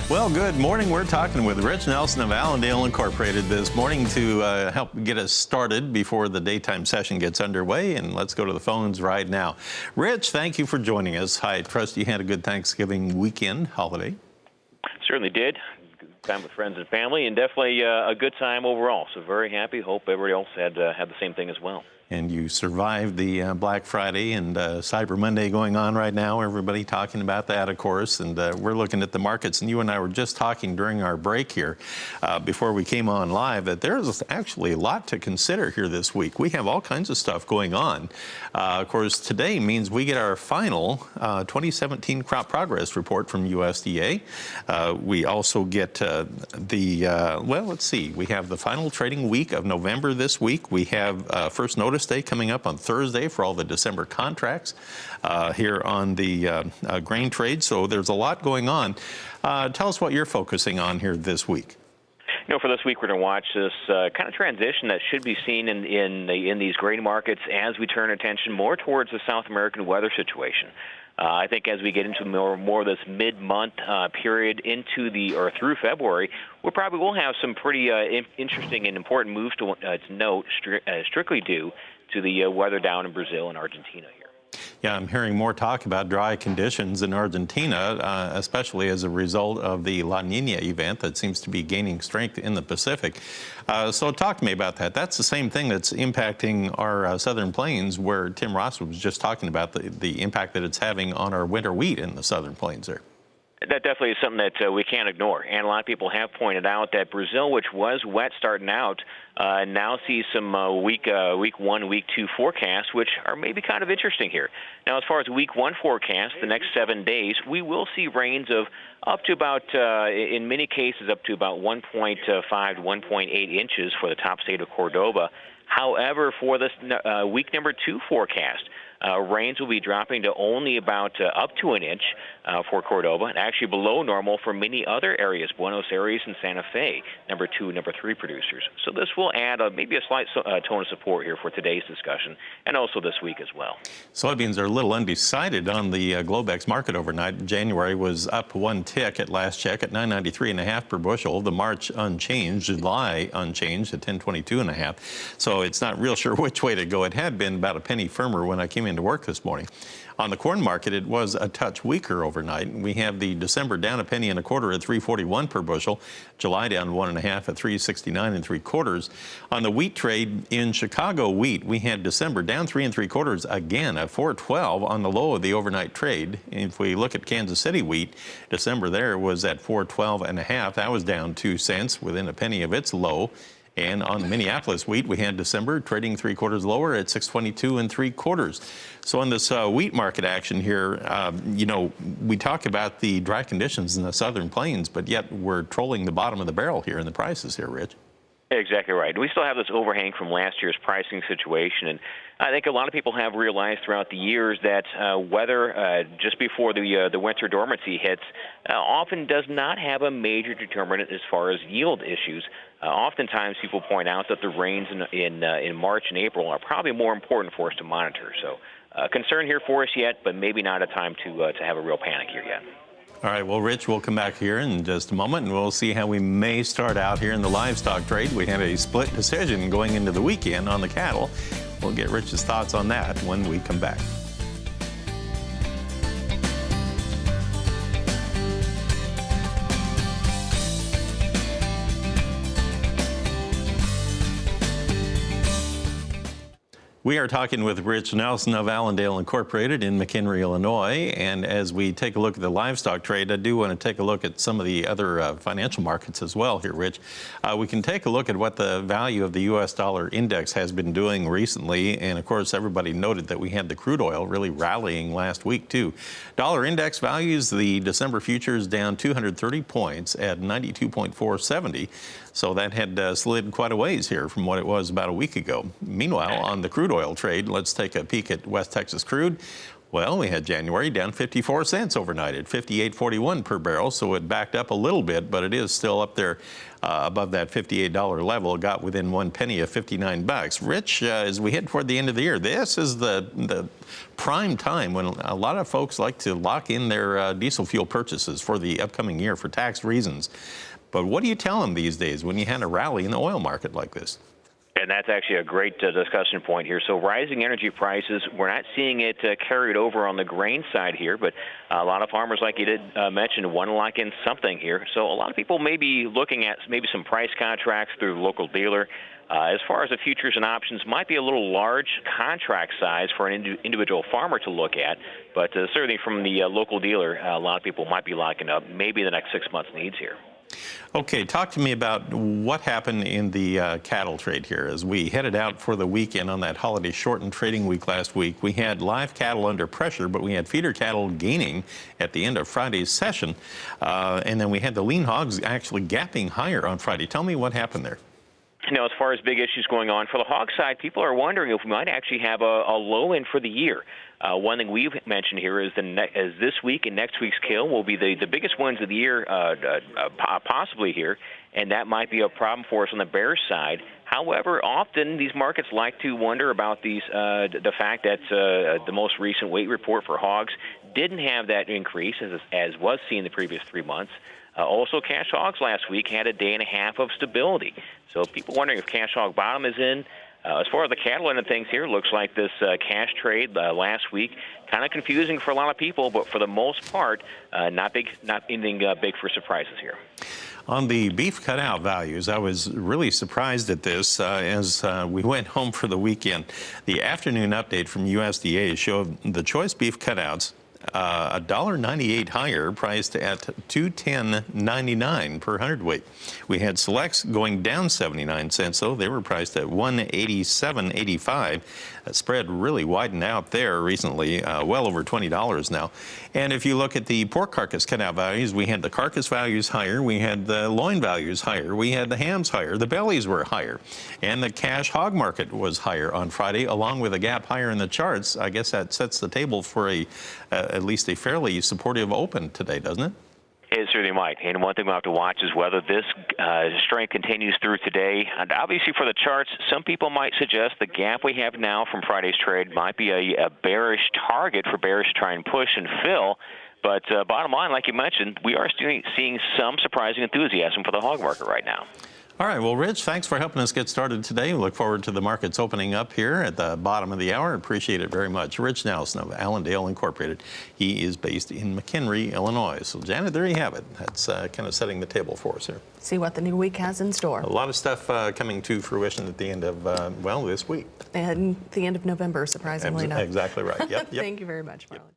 Well, good morning. We're talking with Rich Nelson of Allendale Incorporated this morning to help get us started before the daytime session gets underway. And let's go to the phones right now. Rich, thank you for joining us. I trust you had a good Thanksgiving weekend holiday. Certainly did. Good time with friends and family, and definitely a good time overall. So very happy. Hope everybody else had the same thing as well. And you survived the Black Friday and Cyber Monday going on right now. Everybody talking about that, of course. And we're looking at the markets. And you and I were just talking during our break here before we came on live that there's actually a lot to consider here this week. We have all kinds of stuff going on. Of course, today means we get our final 2017 crop progress report from USDA. We also get well, let's see. We have the final trading week of November this week. We have first notice day coming up on Thursday for all the December contracts here on the grain trade. So there's a lot going on. Tell us what you're focusing on here this week. You know, for this week, we're going to watch this kind of transition that should be seen in these grain markets as we turn attention more towards the South American weather situation. I think as we get into more of this mid-month period or through February, we probably will have some pretty interesting and important moves to note, strictly due to the weather down in Brazil and Argentina here. Yeah, I'm hearing more talk about dry conditions in Argentina, especially as a result of the La Nina event that seems to be gaining strength in the Pacific. So talk to me about that. That's the same thing that's impacting our southern plains, where Tim Ross was just talking about the impact that it's having on our winter wheat in the southern plains there. That definitely is something that we can't ignore. And a lot of people have pointed out that Brazil, which was wet starting out, now sees some week 1, week 2 forecasts, which are maybe kind of interesting here. Now, as far as week 1 forecast, the next 7 days, we will see rains of up to about, in many cases, up to about 1.5 to 1.8 inches for the top state of Cordoba. However, for this week number 2 forecast, rains will be dropping to only about up to an inch for Cordoba, and actually below normal for many other areas, Buenos Aires and Santa Fe, number 2 and number 3 producers. So this will add maybe a slight tone of support here for today's discussion, and also this week as well. Soybeans are a little undecided on the Globex market overnight. January was up 1 tick at last check at 993.5 per bushel. The March unchanged, July unchanged at 1022.5. So it's not real sure which way to go. It had been about a penny firmer when I came into work this morning. On the corn market, it was a touch weaker overnight. We have the December down a penny and a quarter at 341 per bushel. July down 1.5 at 369 3/4. On the wheat trade in Chicago wheat, we had December down 3 3/4 again at 412 on the low of the overnight trade. If we look at Kansas City wheat, December there was at 412.5. That was down 2 cents, within a penny of its low. And on the Minneapolis wheat, we had December trading 3/4 lower at 622 3/4. So on this wheat market action here, you know, we talk about the dry conditions in the southern plains, but yet we're trolling the bottom of the barrel here in the prices here, Rich. Exactly right. We still have this overhang from last year's pricing situation, and I think a lot of people have realized throughout the years that weather just before the winter dormancy hits often does not have a major determinant as far as yield issues. Oftentimes, people point out that the rains in March and April are probably more important for us to monitor. So, concern here for us yet, but maybe not a time to have a real panic here yet. All right, well, Rich, we'll come back here in just a moment, and we'll see how we may start out here in the livestock trade. We have a split decision going into the weekend on the cattle. We'll get Rich's thoughts on that when we come back. We are talking with Rich Nelson of Allendale Incorporated in McHenry, Illinois. And as we take a look at the livestock trade, I do want to take a look at some of the other financial markets as well here, Rich. We can take a look at what the value of the U.S. dollar index has been doing recently. And of course, everybody noted that we had the crude oil really rallying last week, too. Dollar index values, the December futures down 230 points at 92.470. So that had slid quite a ways here from what it was about a week ago. Meanwhile, on the crude oil trade, let's take a peek at West Texas crude. Well, we had January down 54 cents overnight at 58.41 per barrel, so it backed up a little bit, but it is still up there above that $58 level. It got within 1 penny of 59 bucks. Rich, as we head toward the end of the year, this is the prime time when a lot of folks like to lock in their diesel fuel purchases for the upcoming year for tax reasons. But what do you tell them these days when you had a rally in the oil market like this? And that's actually a great discussion point here. So rising energy prices, we're not seeing it carried over on the grain side here, but a lot of farmers, like you did mention, want to lock in something here. So a lot of people may be looking at maybe some price contracts through the local dealer. As far as the futures and options, might be a little large contract size for an individual farmer to look at, but certainly from the local dealer, a lot of people might be locking up maybe the next 6 months' needs here. Okay, talk to me about what happened in the cattle trade here. As we headed out for the weekend on that holiday shortened trading week last week, we had live cattle under pressure, but we had feeder cattle gaining at the end of Friday's session. And then we had the lean hogs actually gapping higher on Friday. Tell me what happened there. You know, as far as big issues going on for the hog side, people are wondering if we might actually have a low end for the year. One thing we've mentioned here is this week and next week's kill will be the biggest ones of the year, possibly here, and that might be a problem for us on the bear side. However, often these markets like to wonder about the fact that the most recent weight report for hogs didn't have that increase as was seen the previous 3 months. Also, cash hogs last week had a day and a half of stability. So people wondering if cash hog bottom is in. As far as the cattle end of things here, looks like this cash trade last week kind of confusing for a lot of people, but for the most part, not anything big for surprises here. On the beef cutout values, I was really surprised at this as we went home for the weekend. The afternoon update from USDA showed the choice beef cutouts $1.98 higher, priced at $210.99 per hundredweight. We had selects going down 79 cents, though. They were priced at $187.85. That spread really widened out there recently, well over $20 now. And if you look at the pork carcass cutout values, we had the carcass values higher, we had the loin values higher, we had the hams higher, the bellies were higher, and the cash hog market was higher on Friday, along with a gap higher in the charts. I guess that sets the table for at least a fairly supportive open today, doesn't it? It certainly might. And one thing we'll have to watch is whether this strength continues through today. And obviously for the charts, some people might suggest the gap we have now from Friday's trade might be a bearish target for bears to try and push and fill. But bottom line, like you mentioned, we are seeing some surprising enthusiasm for the hog market right now. All right, well, Rich, thanks for helping us get started today. We look forward to the markets opening up here at the bottom of the hour. Appreciate it very much. Rich Nelson of Allendale Incorporated. He is based in McHenry, Illinois. So, Janet, there you have it. That's kind of setting the table for us here. See what the new week has in store. A lot of stuff coming to fruition at the end of, this week. And the end of November, surprisingly enough. Exactly right. Yep. Thank you very much, Marlon.